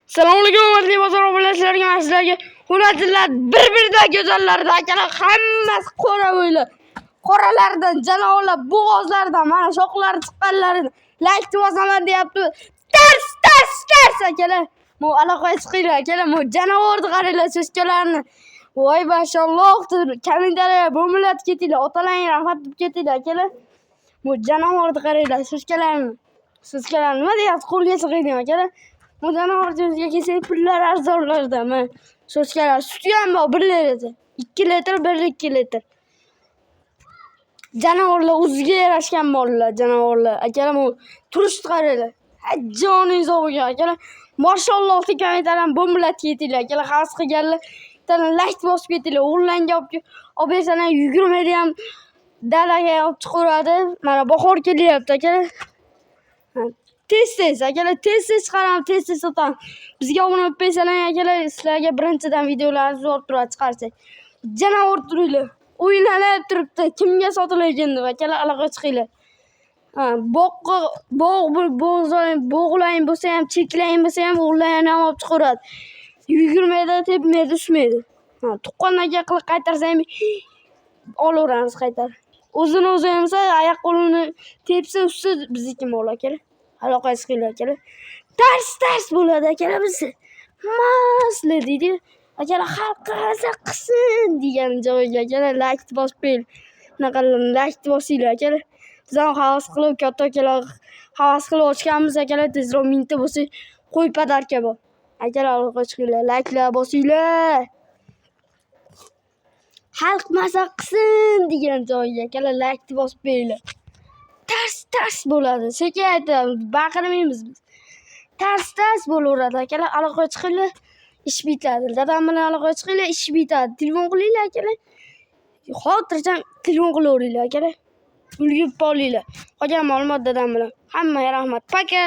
Assalomu alaykum, hurmatli bozor obunachilarga, mana sizlarga hurmatlilar, bir-biridan go'zallarda akalar, hammasi qora bo'ylar. Qoralardan, janolar, bo'g'ozlardan, mana shoxlari chiqqanlarini like bosaman deyapti. Tars akalar. Mo aloqaga chiqinglar akalar, mo janovorni qaranglar, so'zkalarni. Voy mashalloh, kommentariyaga bo'milab ketinglar, otalarga rahmat deb ketinglar akalar. Mo janovorni qaranglar, so'zkalarni nima deyapti, qo'lga chiqinglar akalar. Bu janovorga kelsak pullar arzonlardan. So'zkalar suti ham bor 1 litr. 2 litr, 1-2 litr. Janovorlar o'ziga yarashgan mollar, janovorlar. Akalar, bu turishni qaranglar. Joningiz bo'lgan akalar. Mashalloh kommentariyadan bo'milab ketinglar akalar. Havas qilganlar like bosib ketinglar. O'g'illarga olib bersalar 20 da ham dalaga olib chiqaradi. Mana bahor kelyapti akalar. Tez akalar, tez chiqaraman, tez sotaman. Bizga obuna bo'lib qo'ysalar akalar, sizlarga birinchidan videolarni zo'r turadi chiqarsak. Janavor turinglar. O'ylanib turibdi, kimga sotilaygan deb akalar, aloqaga chiqinglar. Bo'g'laring bo'lsa ham, cheklaring bo'lsa ham, o'g'illarni ham olib chiqaradi. 20 da tepmaydi, tushmaydi. Tuqqanlarga qilib qaytarsang, olaveramiz qaytarib. O'zini o'zi yemsa, oyoq qo'lini tepsa, usti bizniki mol akalar. Aloqaga chiqinglar akalar. Tars bo'ladi akalar bizni. Masli deydi. Akalar xalq qarasa qilsin degan joyga akalar like bosib qo'ying. Bunaqalarni like bosinglar akalar. Biz ham havas qilib, katta akalar havas qilib ochganmiz akalar, tezroq mingta bo'lsa qo'y podarka bor. Akalar aloqaga chiqinglar, like'lar bosinglar. Xalq masa qilsin degan joyga akalar like bosib qo'yinglar. Tars bo'ladi. Sekin aytamiz, baqirmaymiz biz. Tars bo'laveradi akalar. Aloqaga chiqinglar, ish bitadi. Dadam bilan aloqaga chiqinglar, ish bitadi. Telefon qilinglar akalar. Xotirjam telefon qilaveringlar akalar. Ulgurib qolinglar. Qolgan ma'lumot dadam bilan. Hammaga rahmat. Paka.